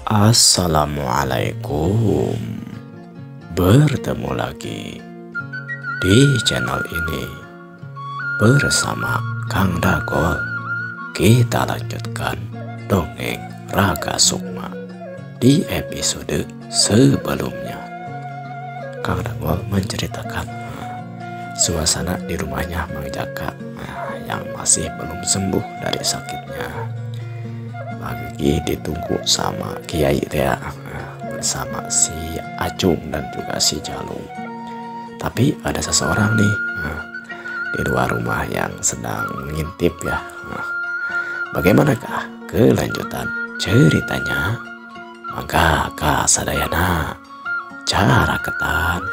Assalamualaikum. Bertemu lagi di channel ini bersama Kang Dagol. Kita lanjutkan dongeng Raga Sukma di episode sebelumnya. Kang Dagol menceritakan suasana di rumahnya Mang Jaka yang masih belum sembuh dari sakitnya. Lagi ditunggu sama Kiai Rea bersama si Acung dan juga si Jalung. Tapi ada seseorang nih di luar rumah yang sedang mengintip ya. Bagaimanakah kelanjutan ceritanya? Maka kasadayana cara ketan.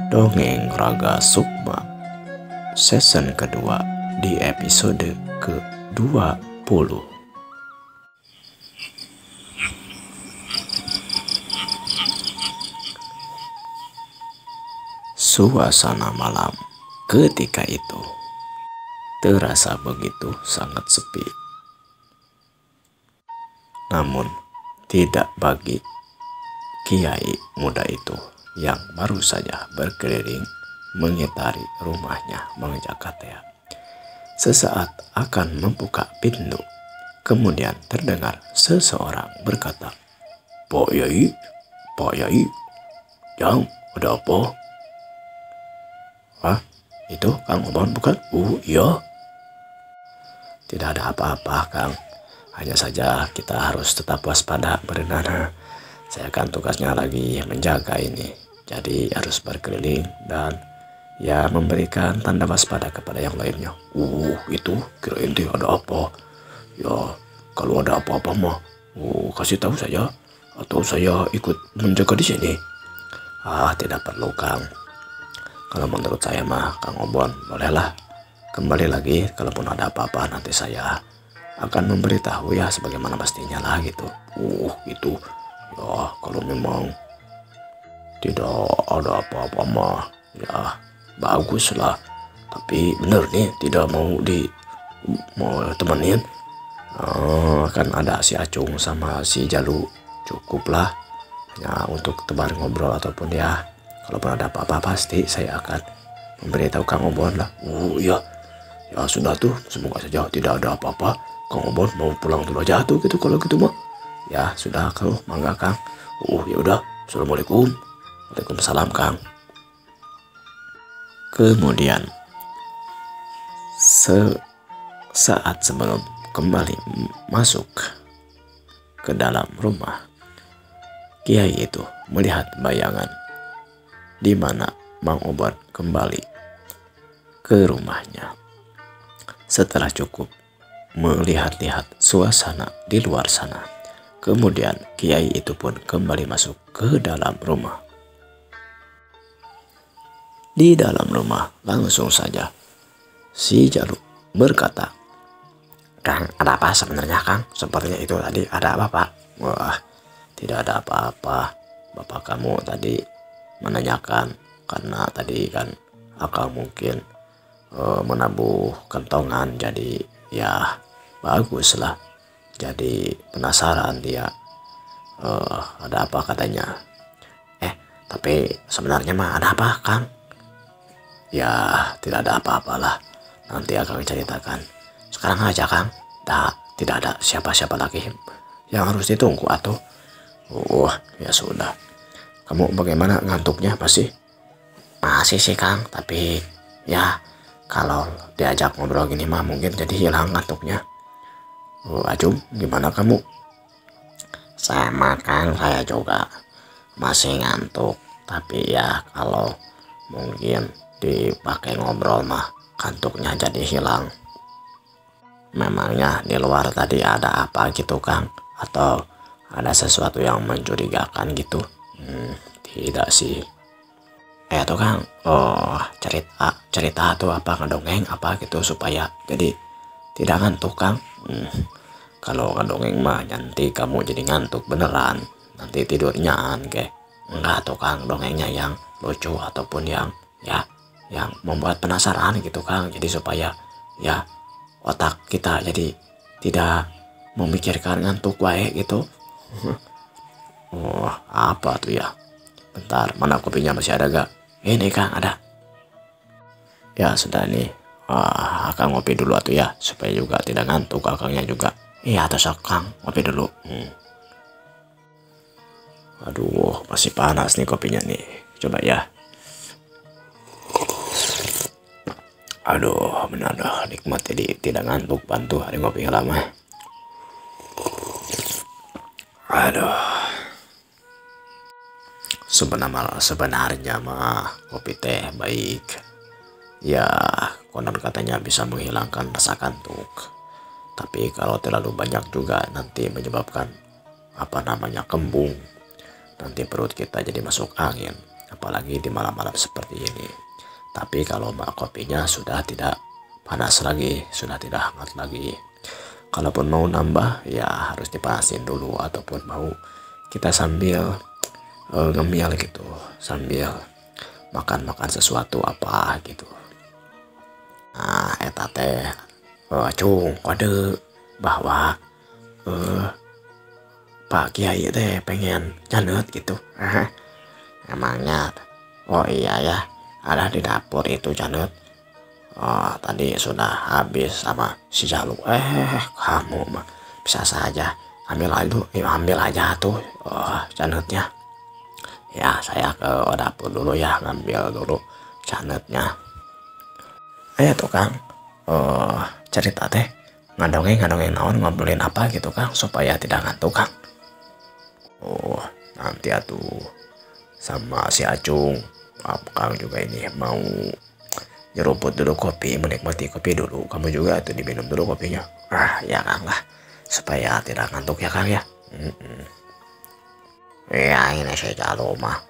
Dongeng Raga Sukma season kedua di episode ke-20. Suasana malam ketika itu terasa begitu sangat sepi. Namun tidak bagi Kiai muda itu yang baru saja berkeliling mengitari rumahnya Mang Jakatea. Sesaat akan membuka pintu, kemudian terdengar seseorang berkata, Pak Yai, Jang, ada apa? Wah, itu Kang Obon bukan? Iya. Tidak ada apa-apa, Kang. Hanya saja kita harus tetap waspada berenang. Saya kan tugasnya lagi menjaga ini. Jadi harus berkeliling dan ya memberikan tanda waspada kepada yang lainnya. Itu kirain dia ada apa? Ya, kalau ada apa-apa mah, kasih tahu saja atau saya ikut menjaga di sini. Tidak perlu, Kang. Kalau menurut saya mah, Kang Obon, bolehlah kembali lagi. Kalaupun ada apa-apa nanti saya akan memberitahu ya sebagaimana pastinya lah gitu. Gitu. Ya, kalau memang tidak ada apa-apa mah, ya bagus lah. Tapi bener nih tidak mau temenin. Kan ada si Acung sama si Jalu, cukup lah hanya untuk tebar ngobrol ataupun ya kalaupun ada apa-apa pasti saya akan memberitahu Kang Obon lah. Iya ya sudah tuh, semoga saja tidak ada apa-apa. Kang Obon mau pulang dulu aja tuh gitu. Kalau gitu mah ya sudah, kalau mangga Kang. Ya udah, assalamualaikum. Waalaikumsalam, Kang. Kemudian saat sebelum kembali masuk ke dalam rumah, Kiai itu melihat bayangan di mana Mang Obon kembali ke rumahnya. Setelah cukup melihat-lihat suasana di luar sana, kemudian Kiai itu pun kembali masuk ke dalam rumah. Di dalam rumah langsung saja si Jalu berkata, Kang, ada apa sebenarnya, Kang? Sepertinya itu tadi ada apa, Pak? Wah, tidak ada apa-apa. Bapak kamu tadi menanyakan karena tadi kan Akang mungkin menabuh kentongan, jadi ya bagus lah. Jadi penasaran dia, ada apa katanya. Tapi sebenarnya mah ada apa, Kang? Ya tidak ada apa-apalah, nanti Akang ceritakan. Sekarang aja, Kang. Tidak ada siapa-siapa lagi yang harus ditunggu atau? Ya sudah. Kamu bagaimana, ngantuknya masih? Masih sih, Kang, tapi ya kalau diajak ngobrol gini mah mungkin jadi hilang ngantuknya. Acung, gimana kamu? Sama, Kang, saya juga masih ngantuk. Tapi ya kalau mungkin dipakai ngobrol mah kantuknya jadi hilang. Memangnya di luar tadi ada apa gitu, Kang? Atau ada sesuatu yang mencurigakan gitu? Tidak sih. Tuh, Kang, cerita tuh apa, ngedongeng apa gitu supaya jadi tidak ngantuk, Kang. Kalau ngedongeng mah nanti kamu jadi ngantuk beneran, nanti tidurnya kayak enggak tuh, Kang. Dongengnya yang lucu ataupun yang membuat penasaran gitu, Kang. Jadi supaya ya otak kita jadi tidak memikirkan ngantuk baik gitu. Oh, apa tuh ya? Bentar, mana kopinya masih ada gak? Ini Kang, ada. Ya sudah nih. Wah, Akang ngopi dulu atuh ya, supaya juga tidak ngantuk Akangnya juga. Iya, atas Kang, ngopi dulu. Aduh, masih panas nih kopinya nih. Coba ya. Aduh, benar dah nikmat jadi tidak ngantuk bantu hari ngopi lama. Aduh. Sebenarnya mah kopi teh baik. Ya, konon katanya bisa menghilangkan rasa kantuk. Tapi kalau terlalu banyak juga nanti menyebabkan kembung. Nanti perut kita jadi masuk angin, apalagi di malam-malam seperti ini. Tapi kalau kopinya sudah tidak panas lagi, sudah tidak hangat lagi. Kalaupun mau nambah, ya harus dipanasin dulu, ataupun mau kita sambil ngemil gitu, sambil makan sesuatu apa gitu. Nah, eta teh cung kode bahwa Pak Kiai teh pengen janut gitu. Emangnya? Oh iya ya, ada di dapur itu janut. Oh, tadi sudah habis sama si Jalu. Kamu mah bisa saja ambil aja tuh janutnya. Ya, saya ke dapur dulu ya, ngambil dulu janutnya. Ayo tuh Kang, cerita teh ngadongeng naon, ngobrolin apa gitu Kang, supaya tidak ngantuk Kang. Oh, nanti atuh sama si Acung, Kang juga ini mau nyeruput dulu kopi, menikmati kopi dulu. Kamu juga tuh diminum dulu kopinya. Ya Kang lah, supaya tidak ngantuk ya Kang ya. Ya ini saya Jalu mah,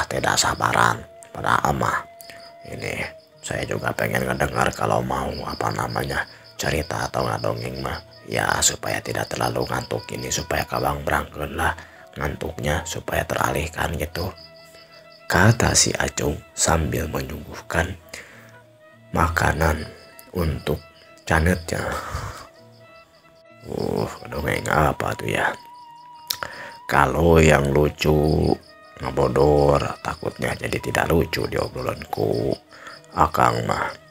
tidak sabaran. Padahal mah ini saya juga pengen ngedengar kalau mau cerita atau ngadongeng mah. Ya supaya tidak terlalu ngantuk ini, supaya kabang berangkat lah ngantuknya, supaya teralihkan gitu, kata si Acung sambil menyuguhkan makanan untuk Janetnya. Dongeng apa tuh ya? Kalau yang lucu ngebodor, takutnya jadi tidak lucu di obrolanku Akang mah.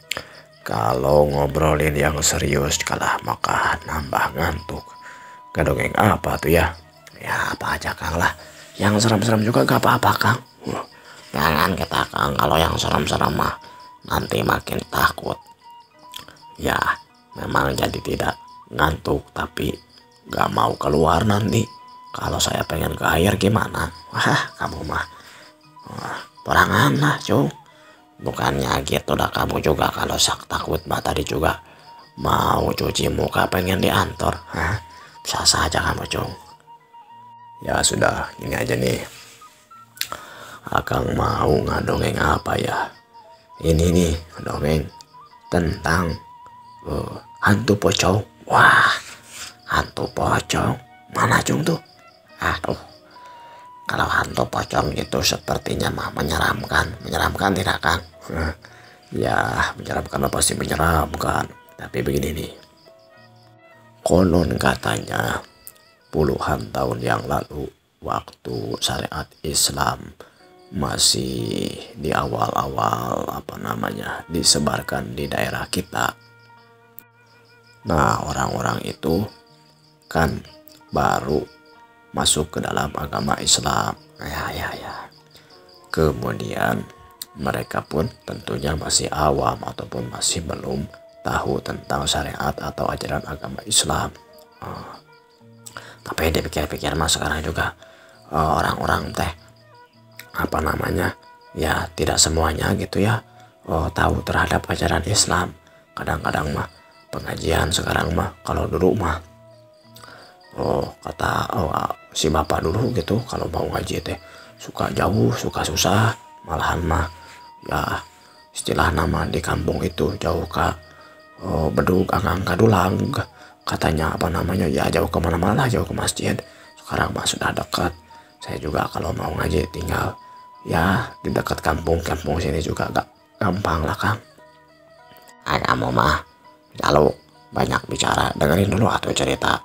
Kalau ngobrolin yang serius kalah maka nambah ngantuk. Kedongeng apa tuh ya? Ya apa aja Kang lah. Yang serem-serem juga gak apa-apa Kang. Jangan kita Kang, kalau yang serem-serem mah nanti makin takut. Ya memang jadi tidak ngantuk, tapi gak mau keluar nanti. Kalau saya pengen ke air gimana? Kamu mah perangan lah Cung. Bukannya gitu dah kamu juga, kalau sak takut mah tadi juga mau cuci muka pengen diantor. Bisa saja kamu Cung. Ya sudah, ini aja nih. Akang mau ngadongeng apa ya? Ini nih dongeng tentang hantu pocong. Wah, hantu pocong mana Cung tuh? Aduh, kalau hantu pocong itu sepertinya mah menyeramkan tidak Kang? Ya menyeramkan mah pasti menyeramkan. Tapi begini nih, konon katanya puluhan tahun yang lalu, waktu syariat Islam masih di awal-awal disebarkan di daerah kita. Nah, orang-orang itu kan baru masuk ke dalam agama Islam. Ya. Kemudian mereka pun tentunya masih awam ataupun masih belum tahu tentang syariat atau ajaran agama Islam. Tapi dipikir-pikir mas sekarang juga orang-orang teh ya tidak semuanya gitu ya tahu terhadap ajaran Islam. Kadang-kadang mah pengajian sekarang mah, kalau dulu mah kata si bapak dulu gitu, kalau mau ngaji teh suka jauh, suka susah, malahan mah ya istilah nama di kampung itu jauh ke Bedug, Agang, Kadulang, katanya ya jauh kemana-mana, jauh ke masjid. Sekarang mah sudah dekat. Saya juga kalau mau ngaji tinggal ya di dekat kampung sini juga gak gampang lah Kang. Kamu mah Jalu banyak bicara, dengerin dulu atau cerita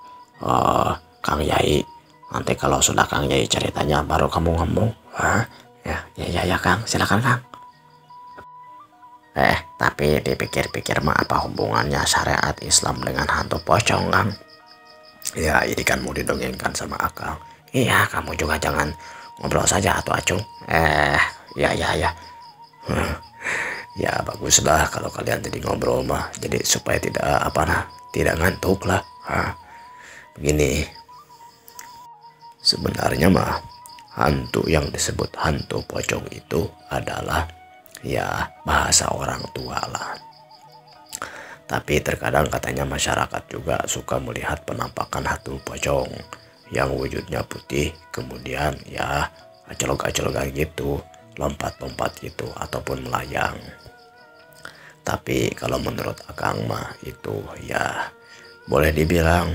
Kang Yai. Nanti kalau sudah Kang Yai ceritanya baru kamu ngomong. Ya Kang, silakan Kang. Tapi dipikir-pikir mah apa hubungannya syariat Islam dengan hantu pocong, Kang? Ya, ini kan mau didongengkan sama Akang. Iya, kamu juga jangan ngobrol saja atau Acung. Ya. Ya baguslah kalau kalian jadi ngobrol mah. Jadi supaya tidak ngantuk lah. Begini. Sebenarnya mah hantu yang disebut hantu pocong itu adalah ya bahasa orang tua lah. Tapi terkadang katanya masyarakat juga suka melihat penampakan hantu pocong yang wujudnya putih, kemudian ya acelok-acelokan gitu, lompat-lompat gitu, ataupun melayang. Tapi kalau menurut Akang mah itu ya boleh dibilang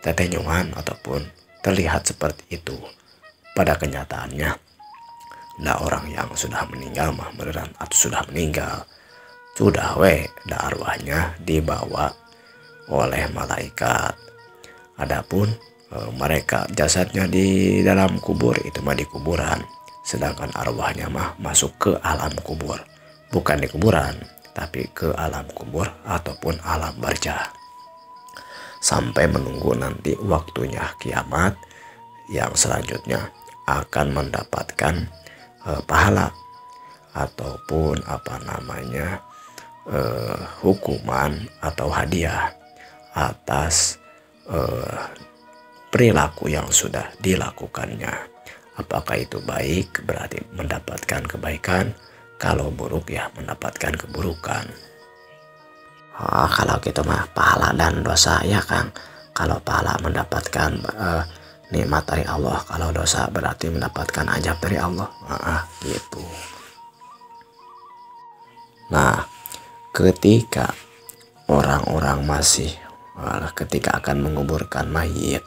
tetenyuhan ataupun terlihat seperti itu. Pada kenyataannya, nah orang yang sudah meninggal mah beneran atau sudah meninggal. Sudah arwahnya dibawa oleh malaikat. Adapun mereka jasadnya di dalam kubur itu mah di kuburan, sedangkan arwahnya mah masuk ke alam kubur, bukan di kuburan tapi ke alam kubur ataupun alam barzah, sampai menunggu nanti waktunya kiamat yang selanjutnya akan mendapatkan pahala ataupun hukuman atau hadiah atas perilaku yang sudah dilakukannya. Apakah itu baik berarti mendapatkan kebaikan, kalau buruk ya mendapatkan keburukan. Kalau gitu mah pahala dan dosa ya Kang. Kalau pahala mendapatkan nikmat dari Allah, kalau dosa berarti mendapatkan azab dari Allah. Gitu. Nah, ketika orang-orang ketika akan menguburkan mayit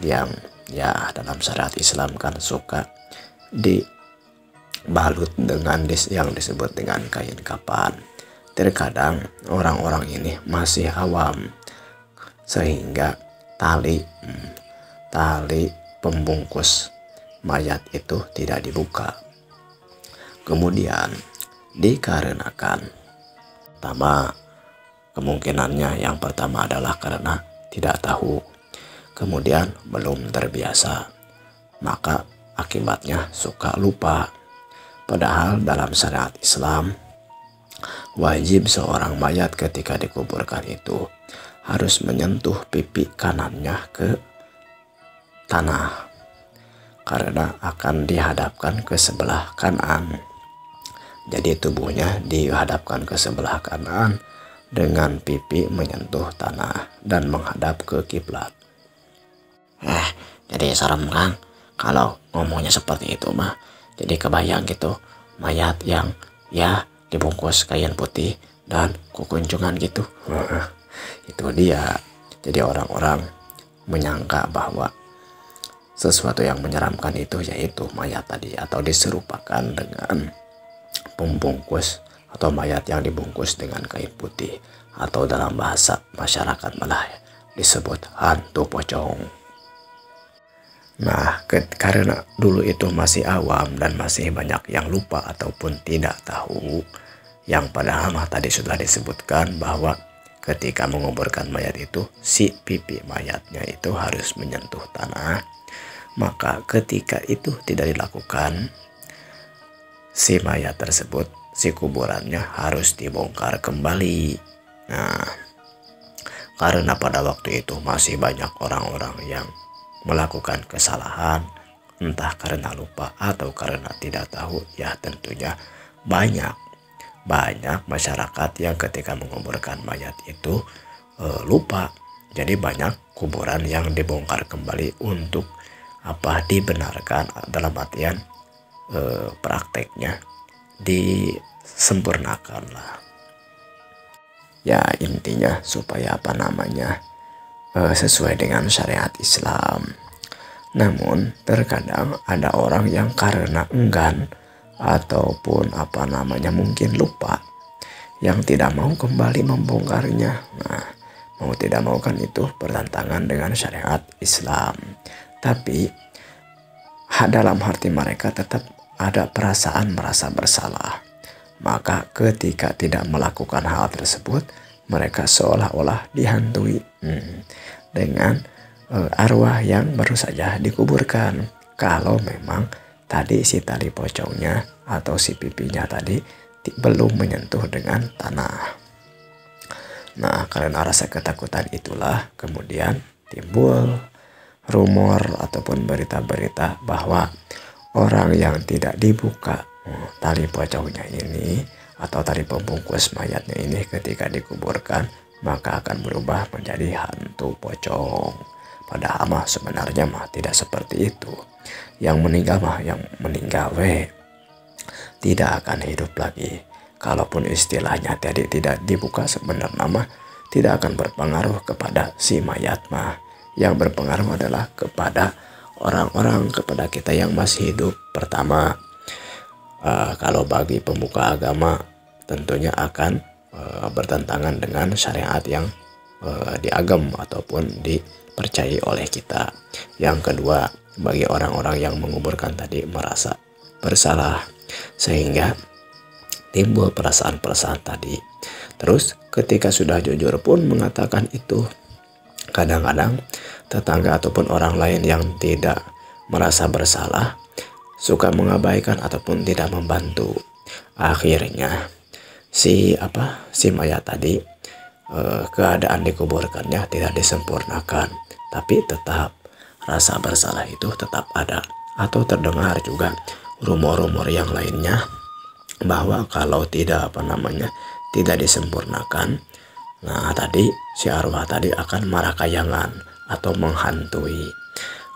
yang ya dalam syariat Islam kan suka dibalut dengan yang disebut dengan kain kafan. Terkadang orang-orang ini masih awam sehingga tali pembungkus mayat itu tidak dibuka. Kemudian dikarenakan kemungkinannya yang pertama adalah karena tidak tahu, kemudian belum terbiasa, maka akibatnya suka lupa. Padahal dalam syariat Islam wajib seorang mayat ketika dikuburkan itu harus menyentuh pipi kanannya ke tanah karena akan dihadapkan ke sebelah kanan. Jadi tubuhnya dihadapkan ke sebelah kanan dengan pipi menyentuh tanah dan menghadap ke kiblat. Jadi serem Kang kalau ngomongnya seperti itu mah. Jadi kebayang gitu mayat yang ya dibungkus kain putih dan kukunjungan gitu. Itu dia. Jadi orang-orang menyangka bahwa sesuatu yang menyeramkan itu yaitu mayat tadi, atau diserupakan dengan pembungkus atau mayat yang dibungkus dengan kain putih, atau dalam bahasa masyarakat malah disebut hantu pocong. Nah, karena dulu itu masih awam dan masih banyak yang lupa ataupun tidak tahu, yang padahal tadi sudah disebutkan bahwa ketika menguburkan mayat itu si pipi mayatnya itu harus menyentuh tanah, maka ketika itu tidak dilakukan, si mayat tersebut, si kuburannya harus dibongkar kembali. Nah, karena pada waktu itu masih banyak orang-orang yang melakukan kesalahan, entah karena lupa atau karena tidak tahu, ya tentunya banyak masyarakat yang ketika menguburkan mayat itu lupa. Jadi banyak kuburan yang dibongkar kembali untuk dibenarkan, dalam artian prakteknya disempurnakan lah. Ya intinya supaya sesuai dengan syariat Islam. Namun terkadang ada orang yang karena enggan ataupun mungkin lupa, yang tidak mau kembali membongkarnya. Nah, mau tidak mau kan itu bertentangan dengan syariat Islam. Tapi dalam hati mereka tetap ada perasaan merasa bersalah. Maka ketika tidak melakukan hal tersebut, mereka seolah-olah dihantui dengan arwah yang baru saja dikuburkan. Kalau memang tadi si tali pocongnya atau si pipinya tadi belum menyentuh dengan tanah. Nah, karena rasa ketakutan itulah kemudian timbul rumor ataupun berita-berita bahwa orang yang tidak dibuka tali pocongnya ini atau tali pembungkus mayatnya ini ketika dikuburkan maka akan berubah menjadi hantu pocong. Padahal mah sebenarnya mah tidak seperti itu. Yang meninggal tidak akan hidup lagi. Kalaupun istilahnya tadi tidak dibuka sebenarnya mah tidak akan berpengaruh kepada si mayat mah. Yang berpengaruh adalah kepada orang-orang, kepada kita yang masih hidup. Pertama, kalau bagi pemuka agama tentunya akan bertentangan dengan syariat yang diagem ataupun dipercayai oleh kita. Yang kedua, bagi orang-orang yang menguburkan tadi merasa bersalah sehingga timbul perasaan-perasaan tadi. Terus ketika sudah jujur pun mengatakan itu, kadang-kadang tetangga ataupun orang lain yang tidak merasa bersalah suka mengabaikan ataupun tidak membantu. Akhirnya si mayat tadi keadaan dikuburkannya tidak disempurnakan, tapi tetap rasa bersalah itu tetap ada. Atau terdengar juga rumor-rumor yang lainnya bahwa kalau tidak tidak disempurnakan, nah tadi si arwah tadi akan marah kayangan atau menghantui.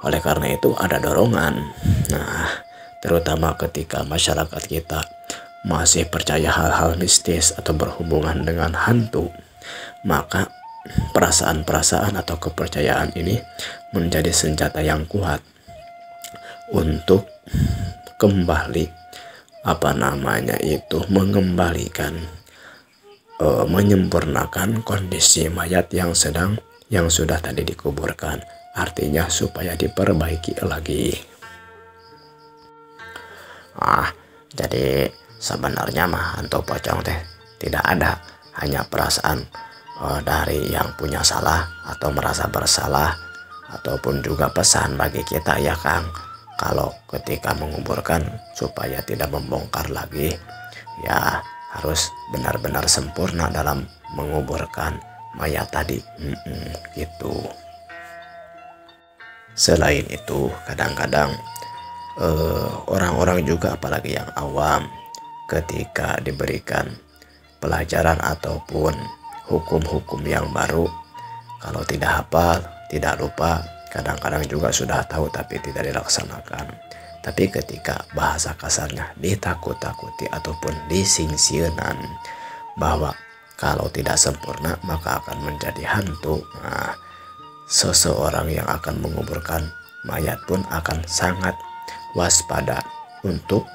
Oleh karena itu ada dorongan. Nah, terutama ketika masyarakat kita masih percaya hal-hal mistis atau berhubungan dengan hantu, maka perasaan-perasaan atau kepercayaan ini menjadi senjata yang kuat untuk kembali mengembalikan menyempurnakan kondisi mayat yang sudah tadi dikuburkan, artinya supaya diperbaiki lagi. Jadi sebenarnya mah hantu pocong teh tidak ada, hanya perasaan dari yang punya salah atau merasa bersalah, ataupun juga pesan bagi kita ya Kang, kalau ketika menguburkan supaya tidak membongkar lagi, ya harus benar-benar sempurna dalam menguburkan mayat tadi. Gitu. Selain itu kadang-kadang orang-orang juga apalagi yang awam ketika diberikan pelajaran ataupun hukum-hukum yang baru, kalau tidak hafal, tidak lupa, kadang-kadang juga sudah tahu tapi tidak dilaksanakan. Tapi ketika bahasa kasarnya ditakut-takuti ataupun disingsiran bahwa kalau tidak sempurna maka akan menjadi hantu, nah, seseorang yang akan menguburkan mayat pun akan sangat waspada untuk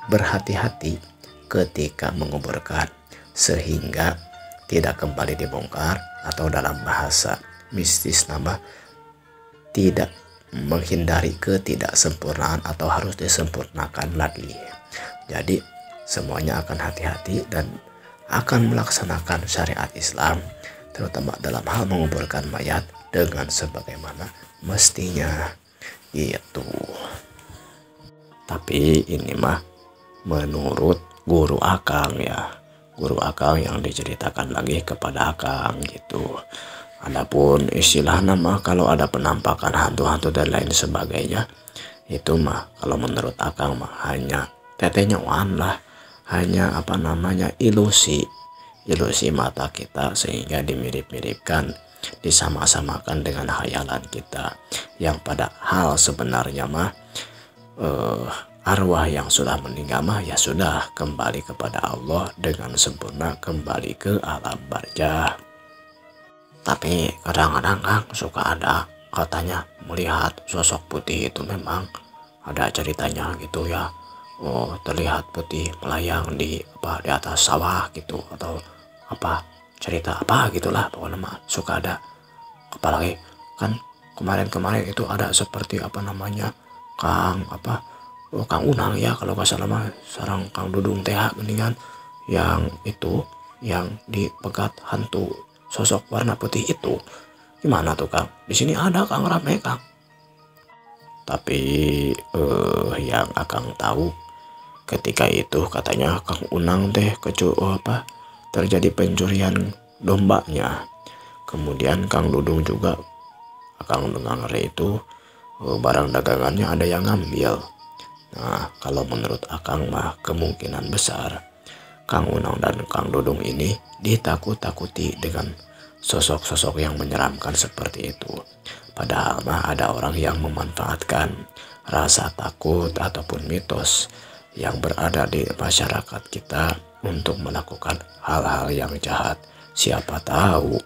berhati-hati ketika menguburkan sehingga tidak kembali dibongkar, atau dalam bahasa mistis nama tidak menghindari ketidaksempurnaan atau harus disempurnakan lagi. Jadi semuanya akan hati-hati dan akan melaksanakan syariat Islam, terutama dalam hal menguburkan mayat dengan sebagaimana mestinya itu. Tapi ini mah menurut guru Akang ya, guru Akang yang diceritakan lagi kepada Akang gitu. Adapun istilah nama kalau ada penampakan hantu-hantu dan lain sebagainya, itu mah kalau menurut Akang mah hanya tetenya wan lah, hanya ilusi mata kita sehingga dimirip-miripkan, disama-samakan dengan khayalan kita, yang pada hal sebenarnya mah arwah yang sudah meninggal mah ya sudah kembali kepada Allah dengan sempurna, kembali ke alam barzah. Tapi kadang-kadang Kang suka ada katanya melihat sosok putih itu, memang ada ceritanya gitu ya. terlihat putih melayang di atas sawah gitu, atau cerita gitulah pokoknya mah suka ada. Apalagi kan kemarin-kemarin itu ada seperti Kang Unang ya kalau nggak salah mah, sarang Kang Dudung teh mendingan yang itu, yang dipegat hantu sosok warna putih itu. Gimana tuh Kang? Di sini ada Kang, rame Kang. Tapi yang Akang tahu ketika itu katanya Kang Unang teh terjadi pencurian dombanya. Kemudian Kang Dudung juga, Akang dengar itu barang dagangannya ada yang ngambil. Nah, kalau menurut Akang mah kemungkinan besar Kang Unang dan Kang Dudung ini ditakut-takuti dengan sosok-sosok yang menyeramkan seperti itu. Padahal mah ada orang yang memanfaatkan rasa takut ataupun mitos yang berada di masyarakat kita untuk melakukan hal-hal yang jahat. Siapa tahu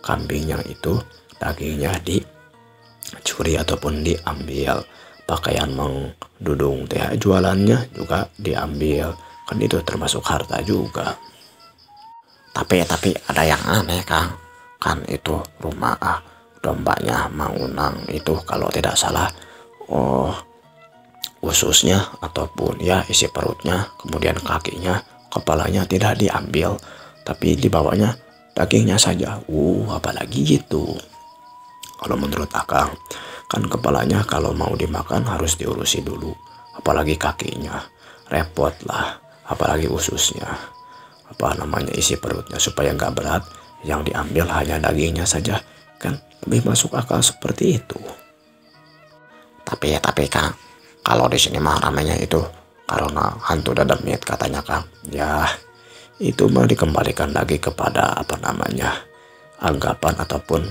kambingnya itu dagingnya dicuri ataupun diambil. Pakaian Mang Dudung teh jualannya juga diambil. Kan itu termasuk harta juga. Tapi ada yang aneh Kang. Kan itu rumah dombanya Mang Unang itu kalau tidak salah ususnya ataupun ya isi perutnya, kemudian kakinya, kepalanya tidak diambil, tapi dibawanya dagingnya saja. Apalagi gitu. Kalau menurut Akang, kan kepalanya kalau mau dimakan harus diurusi dulu, apalagi kakinya, repot lah, apalagi ususnya, isi perutnya supaya nggak berat, yang diambil hanya dagingnya saja, kan lebih masuk akal seperti itu. Tapi Kang, kalau di sini mah ramenya itu karena hantu dadamit katanya Kang. Ya, itu mah dikembalikan lagi kepada anggapan ataupun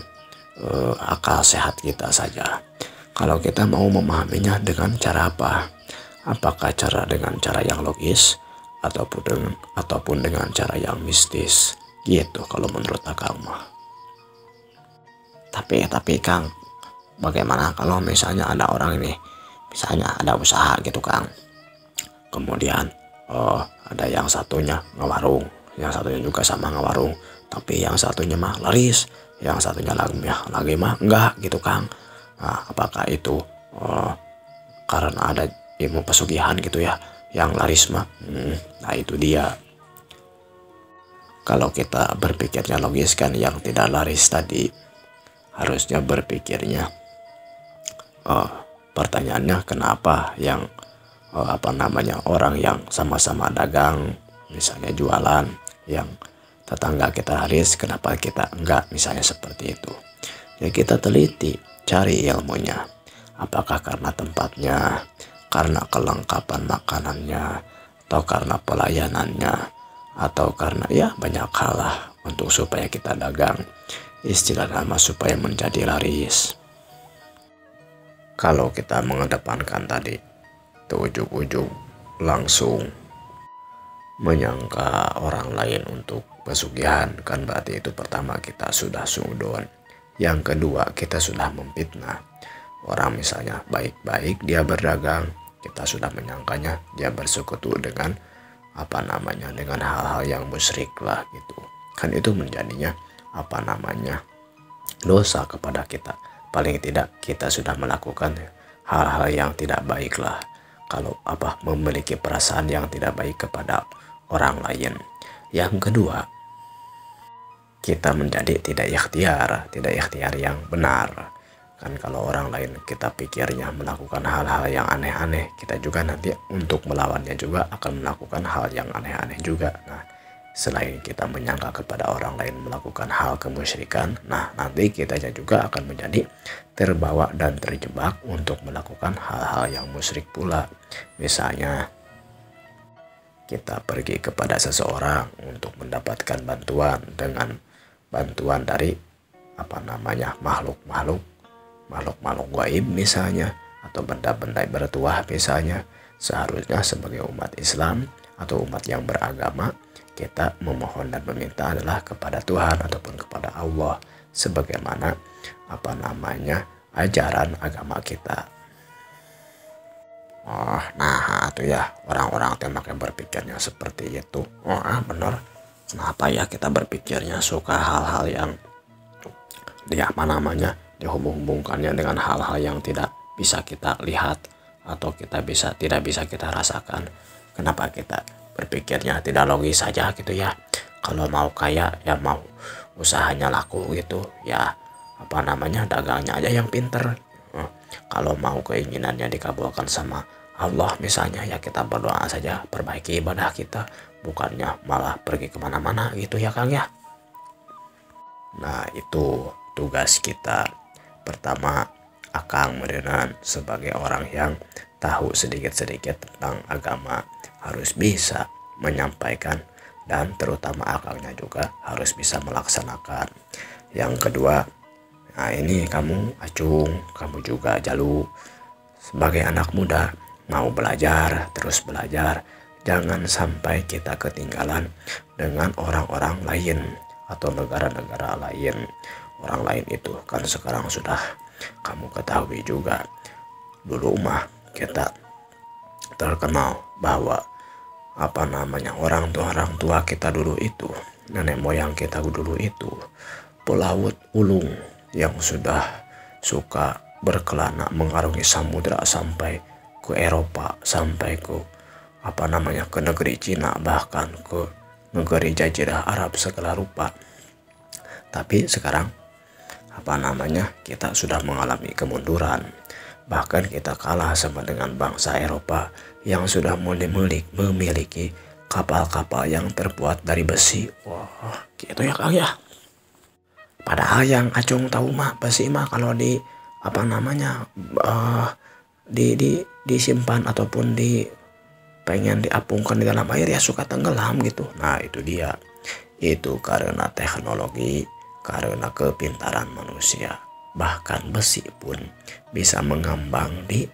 akal sehat kita saja. Kalau kita mau memahaminya dengan cara apa? Apakah dengan cara yang logis ataupun dengan cara yang mistis? Gitu kalau menurut Akang mah. Tapi Kang, bagaimana kalau misalnya ada orang ini, misalnya ada usaha gitu Kang, kemudian ada yang satunya ngewarung, yang satunya juga sama ngewarung, tapi yang satunya mah laris, yang satunya lagi mah enggak gitu Kang. Nah, apakah itu karena ada ilmu pesugihan gitu ya, yang laris mah? Nah itu dia. Kalau kita berpikirnya logis kan, yang tidak laris tadi harusnya berpikirnya pertanyaannya kenapa yang orang yang sama-sama dagang, misalnya jualan, yang tetangga kita laris, kenapa kita enggak, misalnya seperti itu. Ya kita teliti, cari ilmunya. Apakah karena tempatnya, karena kelengkapan makanannya, atau karena pelayanannya, atau karena ya banyak hal lah untuk supaya kita dagang, istilah nama supaya menjadi laris. Kalau kita mengedepankan tadi itu ujung-ujung langsung menyangka orang lain untuk pesugihan, kan berarti itu pertama kita sudah sudon. Yang kedua kita sudah memfitnah. Orang misalnya baik-baik dia berdagang, kita sudah menyangkanya dia bersekutu dengan dengan hal-hal yang musyrik lah gitu. Kan itu menjadinya dosa kepada kita. Paling tidak kita sudah melakukan hal-hal yang tidak baik lah. Kalau memiliki perasaan yang tidak baik kepada orang lain. Yang kedua, kita menjadi tidak ikhtiar yang benar. Kan kalau orang lain kita pikirnya melakukan hal-hal yang aneh-aneh, kita juga nanti untuk melawannya juga akan melakukan hal yang aneh-aneh juga. Nah, selain kita menyangka kepada orang lain melakukan hal kemusyrikan, nah nanti kita juga akan menjadi terbawa dan terjebak untuk melakukan hal-hal yang musyrik pula. Misalnya kita pergi kepada seseorang untuk mendapatkan bantuan dengan bantuan dari makhluk gaib misalnya, atau benda-benda bertuah misalnya. Seharusnya sebagai umat Islam atau umat yang beragama, kita memohon dan meminta adalah kepada Tuhan ataupun kepada Allah, sebagaimana ajaran agama kita. Nah itu ya orang-orang tembaknya berpikirnya seperti itu. Bener. Kenapa ya kita berpikirnya suka hal-hal yang dihubung-hubungkannya dengan hal-hal yang tidak bisa kita lihat atau tidak bisa kita rasakan. Kenapa kita berpikirnya tidak logis saja gitu ya? Kalau mau kaya ya mau usahanya laku gitu ya, dagangnya aja yang pinter. Kalau mau keinginannya dikabulkan sama Allah misalnya ya kita berdoa saja, perbaiki ibadah kita, bukannya malah pergi kemana-mana gitu ya Kang ya. Nah itu tugas kita. Pertama, Akang Merenan sebagai orang yang tahu sedikit-sedikit tentang agama harus bisa menyampaikan, dan terutama Akangnya juga harus bisa melaksanakan. Yang kedua, nah ini kamu Acung, kamu juga Jalu, sebagai anak muda mau belajar, terus belajar. Jangan sampai kita ketinggalan dengan orang-orang lain atau negara-negara lain. Orang lain itu kan sekarang sudah kamu ketahui juga. Dulu mah kita terkenal bahwa orang tua kita dulu itu, nenek moyang kita dulu itu pelaut ulung yang sudah suka berkelana mengarungi samudra sampai ke Eropa, sampai ke ke negeri Cina, bahkan ke negeri Jazirah Arab segala rupa. Tapi sekarang kita sudah mengalami kemunduran. Bahkan kita kalah sama dengan bangsa Eropa yang sudah memiliki kapal-kapal yang terbuat dari besi. Wah, gitu ya Kang ya. Padahal yang Acung tahu mah besi mah kalau disimpan ataupun pengen diapungkan di dalam air ya suka tenggelam gitu. Nah itu dia. Itu karena teknologi, karena kepintaran manusia. Bahkan besi pun bisa mengambang di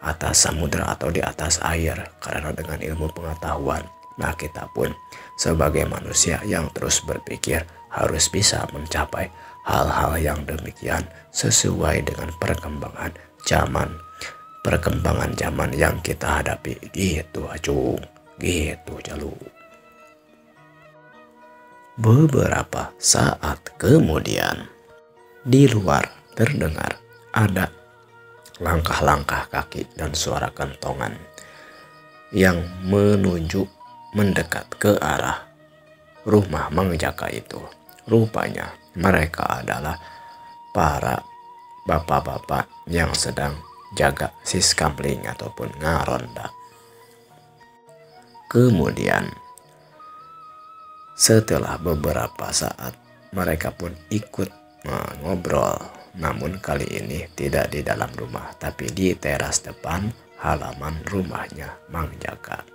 atas samudera atau di atas air karena dengan ilmu pengetahuan. Nah kita pun sebagai manusia yang terus berpikir harus bisa mencapai hal-hal yang demikian sesuai dengan perkembangan zaman yang kita hadapi. Gitu Acung, gitu Jalu. Beberapa saat kemudian di luar terdengar ada langkah-langkah kaki dan suara kentongan yang mendekat ke arah rumah Mang Jaka itu. Rupanya mereka adalah para bapak-bapak yang sedang jaga siskamling ataupun ngaronda. Kemudian setelah beberapa saat mereka pun ikut ngobrol, namun kali ini tidak di dalam rumah tapi di teras depan halaman rumahnya Mang Jaka.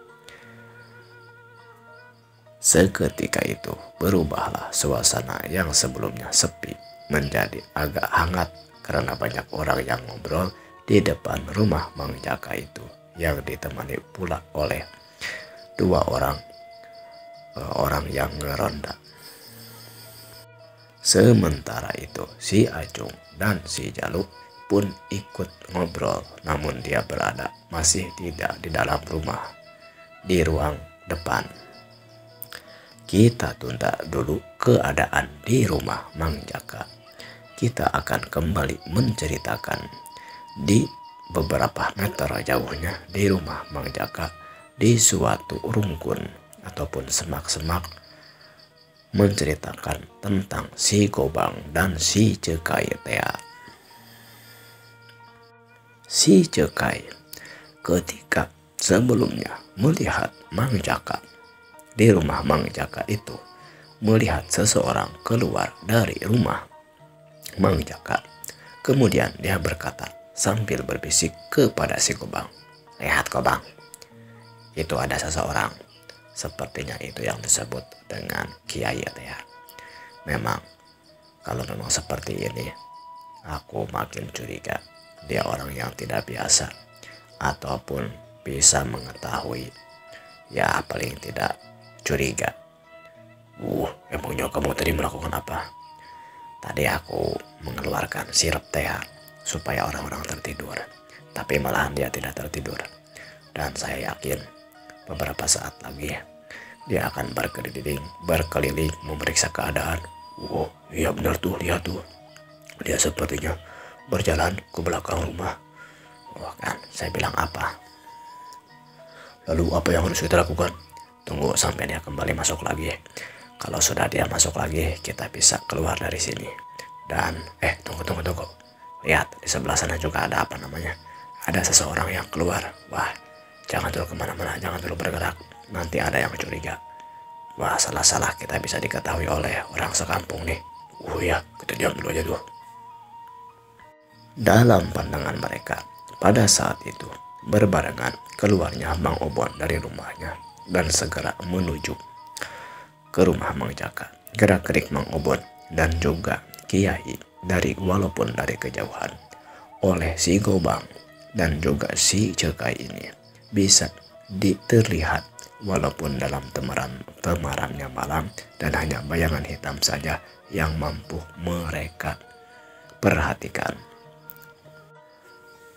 Seketika itu berubahlah suasana yang sebelumnya sepi menjadi agak hangat karena banyak orang yang ngobrol di depan rumah Mang Jaka itu, yang ditemani pula oleh dua orang yang ngeronda. Sementara itu si Acung dan si Jalu pun ikut ngobrol, namun dia berada masih tidak di dalam rumah, di ruang depan. Kita tunda dulu keadaan di rumah Mang Jaka. Kita akan kembali menceritakan di beberapa meter jauhnya di rumah Mang Jaka, di suatu rungkun ataupun semak-semak, menceritakan tentang si Gobang dan si Cekai Tea. Si Cekai ketika sebelumnya melihat Mang Jaka di rumah Mang Jaka itu, melihat seseorang keluar dari rumah Mang Jaka. Kemudian dia berkata sambil berbisik kepada si Gobang, "Lihat Gobang, itu ada seseorang. Sepertinya itu yang disebut dengan Kiai ya. Memang kalau memang seperti ini, aku makin curiga dia orang yang tidak biasa ataupun bisa mengetahui, ya paling tidak curiga. Emangnya kamu tadi melakukan apa?" "Tadi aku mengeluarkan sirup teh supaya orang-orang tertidur, tapi malahan dia tidak tertidur. Dan saya yakin beberapa saat lagi dia akan berkeliling memeriksa keadaan. Wow, iya benar tuh, lihat tuh. Dia sepertinya berjalan ke belakang rumah. Wah kan, saya bilang apa? Lalu apa yang harus kita lakukan? Tunggu sampai dia kembali masuk lagi. Kalau sudah dia masuk lagi, kita bisa keluar dari sini. Dan, tunggu. Lihat, di sebelah sana juga ada apa namanya? Ada seseorang yang keluar. Wah, jangan dulu kemana-mana, jangan dulu bergerak. Nanti ada yang curiga. Wah, salah-salah kita bisa diketahui oleh orang sekampung nih. Oh ya, kita diam dulu aja tuh. Dalam pandangan mereka, pada saat itu, berbarengan keluarnya Mang Obon dari rumahnya dan segera menuju ke rumah Mang Jaka. Gerak-gerik Mang Obon dan juga Kiai walaupun dari kejauhan oleh si Gobang dan juga si Cekai ini bisa terlihat walaupun dalam temaramnya malam dan hanya bayangan hitam saja yang mampu mereka perhatikan.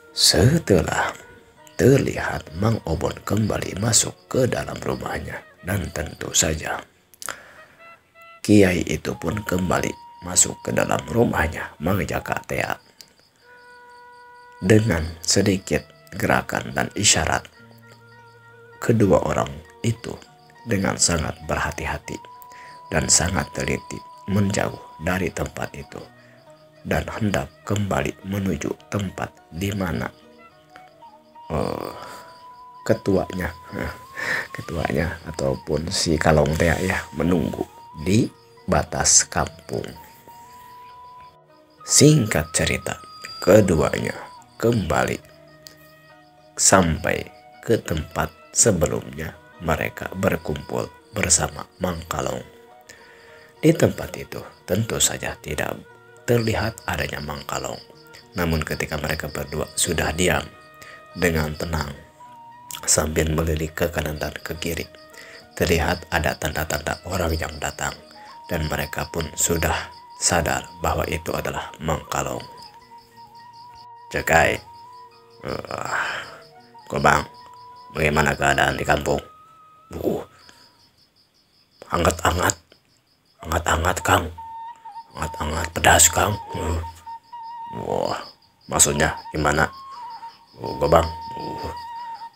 Setelah terlihat Mang Obon kembali masuk ke dalam rumahnya dan tentu saja Kiai itu pun kembali masuk ke dalam rumahnya Mang Jaka Tea. Dengan sedikit gerakan dan isyarat, kedua orang itu dengan sangat berhati-hati dan sangat teliti menjauh dari tempat itu dan hendak kembali menuju tempat di mana ketuanya ataupun si Kalong Tea ya menunggu di batas kampung. Singkat cerita, keduanya kembali sampai ke tempat sebelumnya mereka berkumpul bersama Mang Kalong. Di tempat itu tentu saja tidak terlihat adanya Mang Kalong. Namun ketika mereka berdua sudah diam dengan tenang sambil melirik ke kanan dan ke kiri, terlihat ada tanda-tanda orang yang datang dan mereka pun sudah sadar bahwa itu adalah Mang Kalong. Cekai, Gobang, bagaimana keadaan di kampung? Hangat-hangat Kang, hangat-hangat pedas Kang. Wah, maksudnya gimana? Gobang,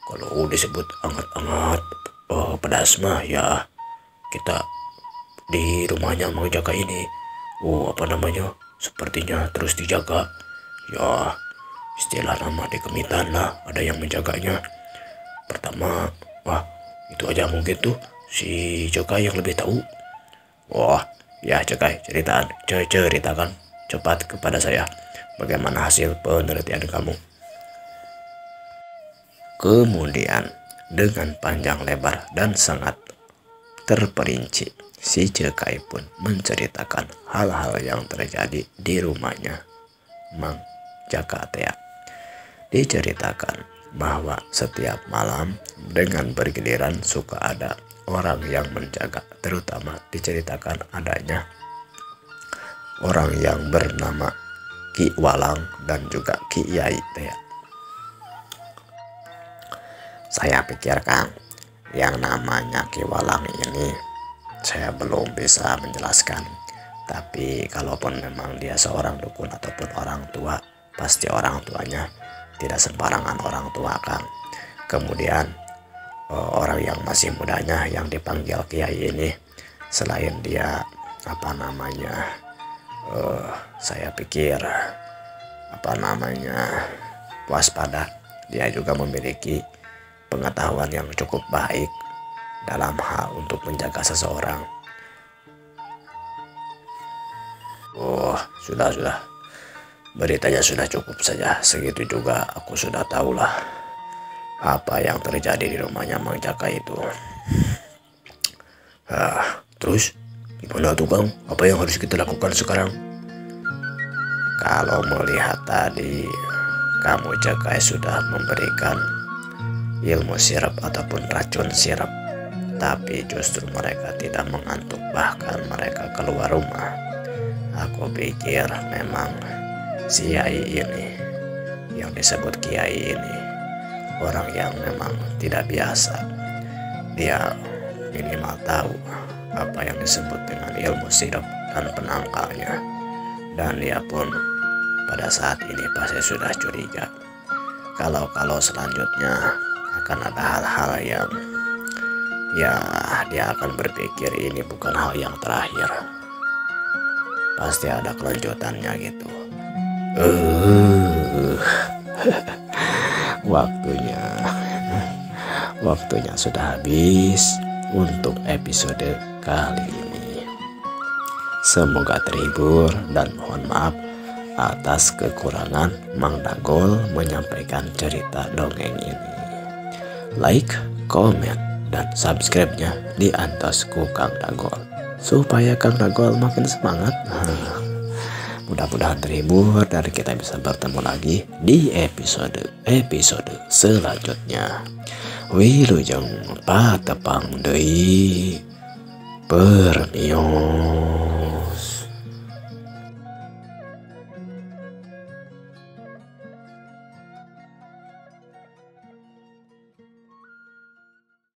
kalau disebut hangat-hangat pedas mah ya kita di rumahnya Mang Jaka ini sepertinya terus dijaga ya, istilah nama dikemitan lah, ada yang menjaganya. Pertama, itu aja mungkin tuh si Cekai yang lebih tahu. Wah ya Cekai, ceritakan cepat kepada saya bagaimana hasil penelitian kamu. Kemudian dengan panjang lebar dan sangat terperinci, si Cekai pun menceritakan hal-hal yang terjadi di rumahnya Mang Jaka Tea. Diceritakan bahwa setiap malam dengan bergiliran suka ada orang yang menjaga, terutama diceritakan adanya orang yang bernama Ki Walang dan juga Ki Yai Tea. Saya pikir Kang, yang namanya Ki Walang ini saya belum bisa menjelaskan. Tapi kalaupun memang dia seorang dukun ataupun orang tua, pasti orang tuanya tidak sembarangan orang tua Kang. Kemudian orang yang masih mudanya yang dipanggil Kiai ini, selain dia saya pikir waspada, dia juga memiliki pengetahuan yang cukup baik dalam hal untuk menjaga seseorang. Sudah. Beritanya sudah cukup saja. Segitu juga aku sudah tahulah apa yang terjadi di rumahnya Mang Jaka itu. Terus gimana tuh Kang? Apa yang harus kita lakukan sekarang? Kalau melihat tadi kamu Cekai sudah memberikan ilmu sirap ataupun racun sirap, tapi justru mereka tidak mengantuk, bahkan mereka keluar rumah. Aku pikir memang si Kiai ini yang disebut Kiai ini orang yang memang tidak biasa. Dia minimal tahu apa yang disebut dengan ilmu sirap dan penangkalnya. Dan dia pun pada saat ini pasti sudah curiga kalau selanjutnya akan ada hal-hal yang ya dia akan berpikir ini bukan hal yang terakhir. Pasti ada kelanjutannya gitu. Waktunya sudah habis untuk episode kali ini. Semoga terhibur dan mohon maaf atas kekurangan Mang Dagol menyampaikan cerita dongeng ini. Like, komen, dan subscribe-nya diantosku Kang Dagol supaya Kang Dagol makin semangat. Mudah-mudahan terhibur dan kita bisa bertemu lagi di episode selanjutnya. Wilujeng patepang deui permio.